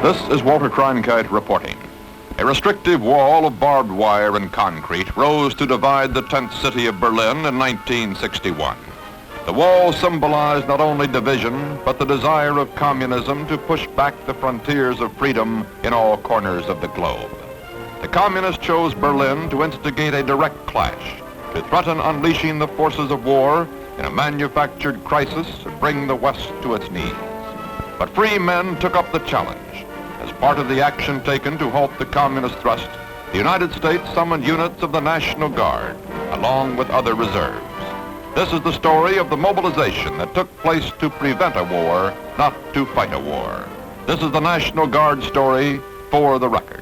This is Walter Cronkite reporting. A restrictive wall of barbed wire and concrete rose to divide the tent city of Berlin in 1961. The wall symbolized not only division, but the desire of communism to push back the frontiers of freedom in all corners of the globe. The communists chose Berlin to instigate a direct clash, to threaten unleashing the forces of war in a manufactured crisis to bring the West to its knees. But free men took up the challenge. As part of the action taken to halt the communist thrust, the United States summoned units of the National Guard, along with other reserves. This is the story of the mobilization that took place to prevent a war, not to fight a war. This is the National Guard story for the record.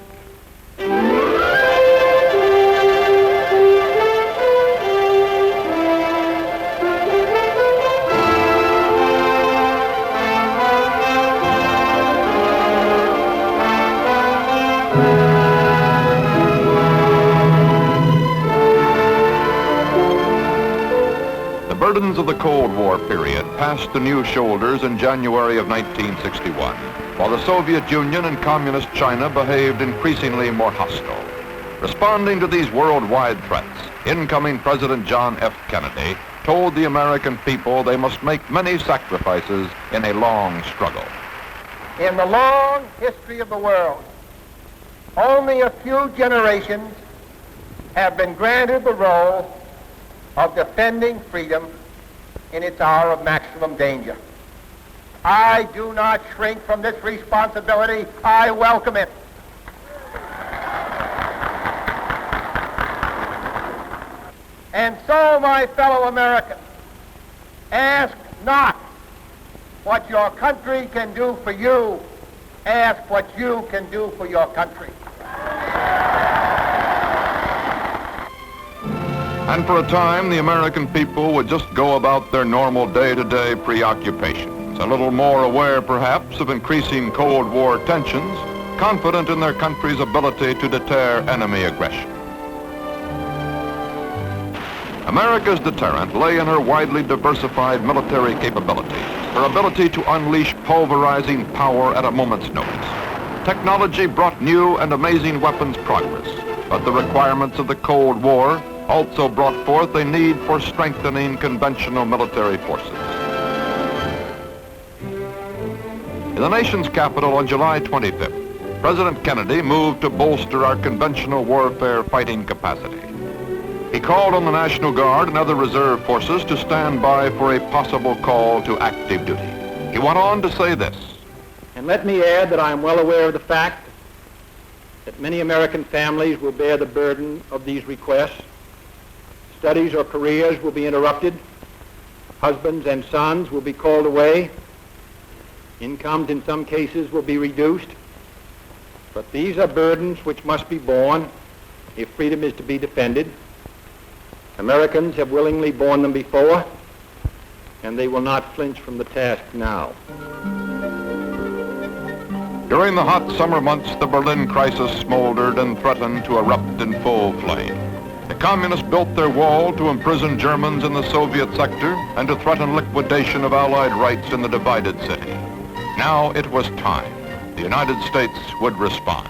The burdens of the Cold War period passed to new shoulders in January of 1961, while the Soviet Union and Communist China behaved increasingly more hostile. Responding to these worldwide threats, incoming President John F. Kennedy told the American people they must make many sacrifices in a long struggle. In the long history of the world, only a few generations have been granted the role of defending freedom in its hour of maximum danger. I do not shrink from this responsibility. I welcome it. And so, my fellow Americans, ask not what your country can do for you. Ask what you can do for your country. And for a time, the American people would just go about their normal day-to-day preoccupations, a little more aware, perhaps, of increasing Cold War tensions, confident in their country's ability to deter enemy aggression. America's deterrent lay in her widely diversified military capabilities, her ability to unleash pulverizing power at a moment's notice. Technology brought new and amazing weapons progress, but the requirements of the Cold War also brought forth a need for strengthening conventional military forces. In the nation's capital on July 25th, President Kennedy moved to bolster our conventional warfare fighting capacity. He called on the National Guard and other reserve forces to stand by for a possible call to active duty. He went on to say this. And let me add that I am well aware of the fact that many American families will bear the burden of these requests. Studies or careers will be interrupted. Husbands and sons will be called away. Incomes in some cases will be reduced. But these are burdens which must be borne if freedom is to be defended. Americans have willingly borne them before, and they will not flinch from the task now. During the hot summer months, the Berlin crisis smoldered and threatened to erupt in full flame. The communists built their wall to imprison Germans in the Soviet sector and to threaten liquidation of Allied rights in the divided city. Now it was time. The United States would respond.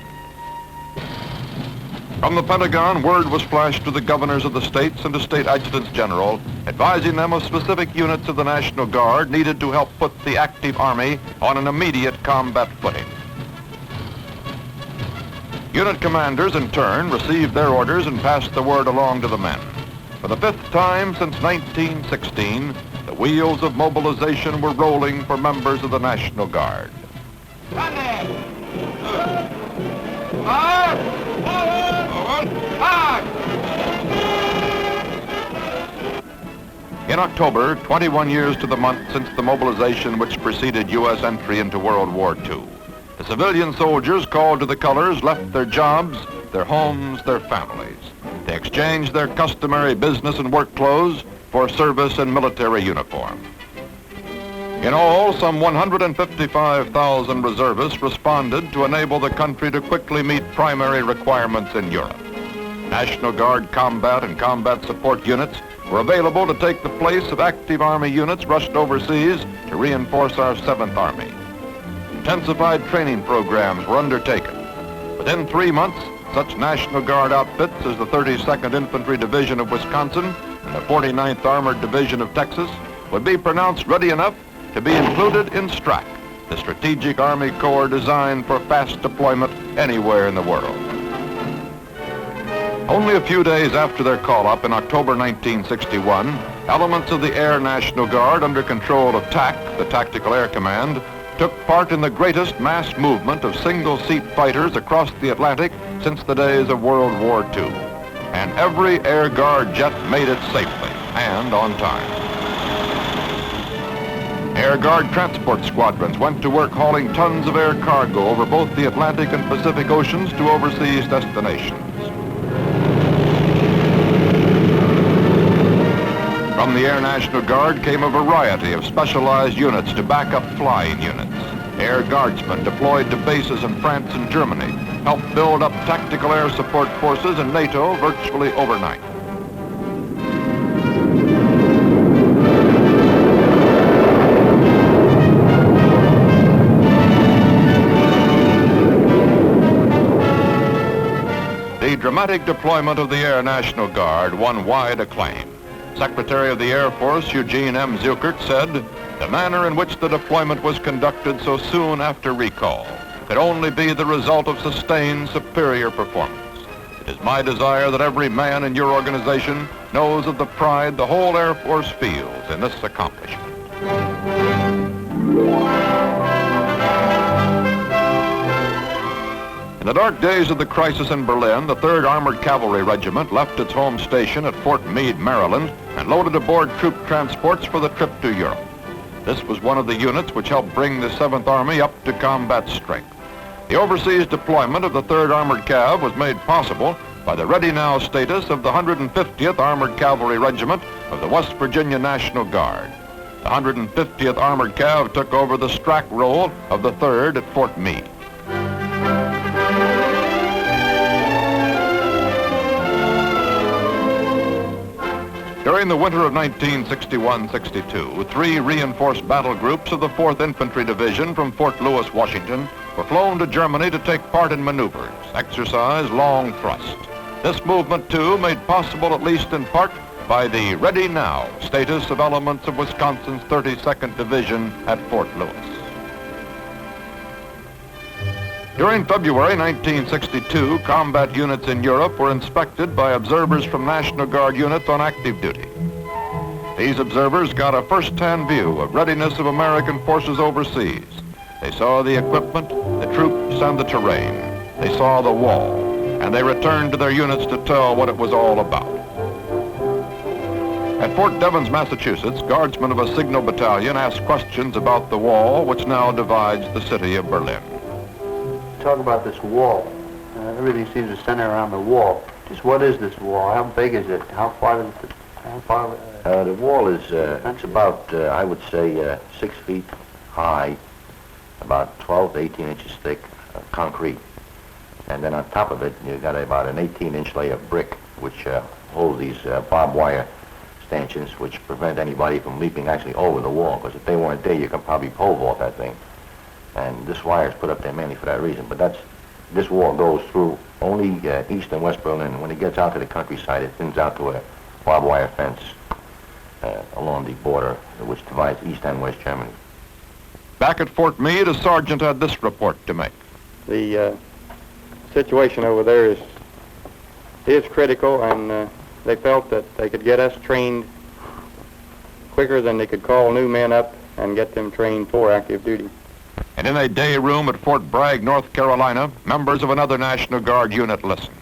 From the Pentagon, word was flashed to the governors of the states and to state adjutants general, advising them of specific units of the National Guard needed to help put the active army on an immediate combat footing. Unit commanders, in turn, received their orders and passed the word along to the men. For the fifth time since 1916, the wheels of mobilization were rolling for members of the National Guard. In October, 21 years to the month since the mobilization which preceded U.S. entry into World War II, the civilian soldiers called to the colors left their jobs, their homes, their families. They exchanged their customary business and work clothes for service in military uniform. In all, some 155,000 reservists responded to enable the country to quickly meet primary requirements in Europe. National Guard combat and combat support units were available to take the place of active Army units rushed overseas to reinforce our 7th Army. Intensified training programs were undertaken. Within 3 months, such National Guard outfits as the 32nd Infantry Division of Wisconsin and the 49th Armored Division of Texas would be pronounced ready enough to be included in STRAC, the Strategic Army Corps designed for fast deployment anywhere in the world. Only a few days after their call-up in October 1961, elements of the Air National Guard under control of TAC, the Tactical Air Command, took part in the greatest mass movement of single-seat fighters across the Atlantic since the days of World War II. And every Air Guard jet made it safely and on time. Air Guard transport squadrons went to work hauling tons of air cargo over both the Atlantic and Pacific Oceans to overseas destinations. From the Air National Guard came a variety of specialized units to back up flying units. Air Guardsmen deployed to bases in France and Germany helped build up tactical air support forces in NATO virtually overnight. The dramatic deployment of the Air National Guard won wide acclaim. Secretary of the Air Force Eugene M. Zuckert said, "The manner in which the deployment was conducted so soon after recall could only be the result of sustained superior performance. It is my desire that every man in your organization knows of the pride the whole Air Force feels in this accomplishment." In the dark days of the crisis in Berlin, the 3rd Armored Cavalry Regiment left its home station at Fort Meade, Maryland, and loaded aboard troop transports for the trip to Europe. This was one of the units which helped bring the 7th Army up to combat strength. The overseas deployment of the 3rd Armored Cav was made possible by the ready now status of the 150th Armored Cavalry Regiment of the West Virginia National Guard. The 150th Armored Cav took over the STRAC role of the 3rd at Fort Meade. During the winter of 1961-62, 3 reinforced battle groups of the 4th Infantry Division from Fort Lewis, Washington, were flown to Germany to take part in maneuvers, exercise Long Thrust. This movement, too, made possible at least in part by the ready now status of elements of Wisconsin's 32nd Division at Fort Lewis. During February 1962, combat units in Europe were inspected by observers from National Guard units on active duty. These observers got a first-hand view of readiness of American forces overseas. They saw the equipment, the troops, and the terrain. They saw the wall, and they returned to their units to tell what it was all about. At Fort Devens, Massachusetts, guardsmen of a signal battalion asked questions about the wall which now divides the city of Berlin. Talk about this wall. Everything seems to center around the wall. Just what is this wall? How big is it? How far is it? The wall is it's about, I would say, 6 feet high, about 12 to 18 inches thick of concrete. And then on top of it, you've got about an 18-inch layer of brick, which holds these barbed wire stanchions, which prevent anybody from leaping actually over the wall, because if they weren't there, you could probably pole vault that thing. And this wire is put up there mainly for that reason. But this wall goes through only East and West Berlin. When it gets out to the countryside, it thins out to a barbed wire fence along the border, which divides East and West Germany. Back at Fort Meade, a sergeant had this report to make. The situation over there is critical, and they felt that they could get us trained quicker than they could call new men up and get them trained for active duty. And in a day room at Fort Bragg, North Carolina, members of another National Guard unit listened.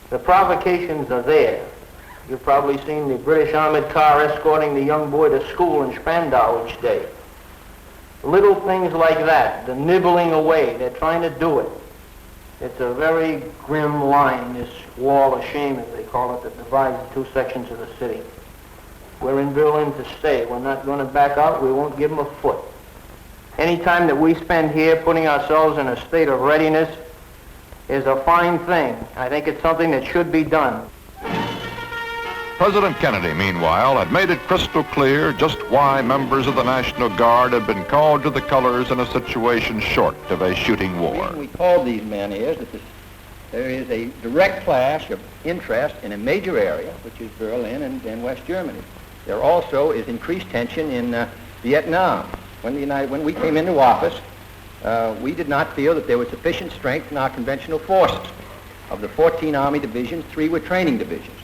The provocations are there. You've probably seen the British armored car escorting the young boy to school in Spandau each day. Little things like that, the nibbling away, they're trying to do it. It's a very grim line, this wall of shame, as they call it, that divides the 2 sections of the city. We're in Berlin to stay. We're not going to back out. We won't give them a foot. Any time that we spend here putting ourselves in a state of readiness is a fine thing. I think it's something that should be done. President Kennedy, meanwhile, had made it crystal clear just why members of the National Guard had been called to the colors in a situation short of a shooting The war. reason we called these men is that there is a direct clash of interest in a major area, which is Berlin and West Germany. There also is increased tension in Vietnam. When we came into office, we did not feel that there was sufficient strength in our conventional forces. Of the 14 Army divisions, 3 were training divisions.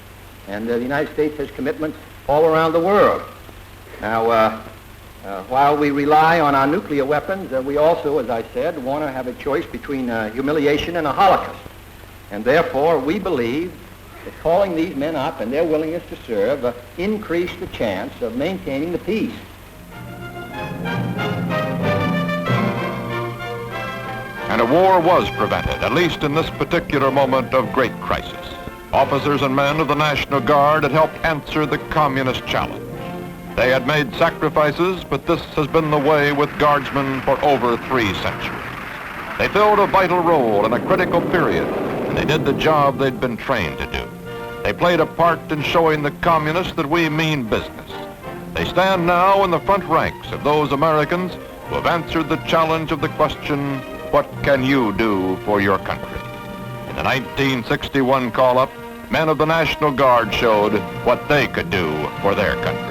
And the United States has commitments all around the world. Now, while we rely on our nuclear weapons, we also, as I said, want to have a choice between humiliation and a Holocaust. And therefore, we believe that calling these men up and their willingness to serve increase the chance of maintaining the peace. And a war was prevented, at least in this particular moment of great crisis. Officers and men of the National Guard had helped answer the communist challenge. They had made sacrifices, but this has been the way with Guardsmen for over 3 centuries. They filled a vital role in a critical period, and they did the job they'd been trained to do. They played a part in showing the communists that we mean business. They stand now in the front ranks of those Americans who have answered the challenge of the question, what can you do for your country? In the 1961 call-up, men of the National Guard showed what they could do for their country.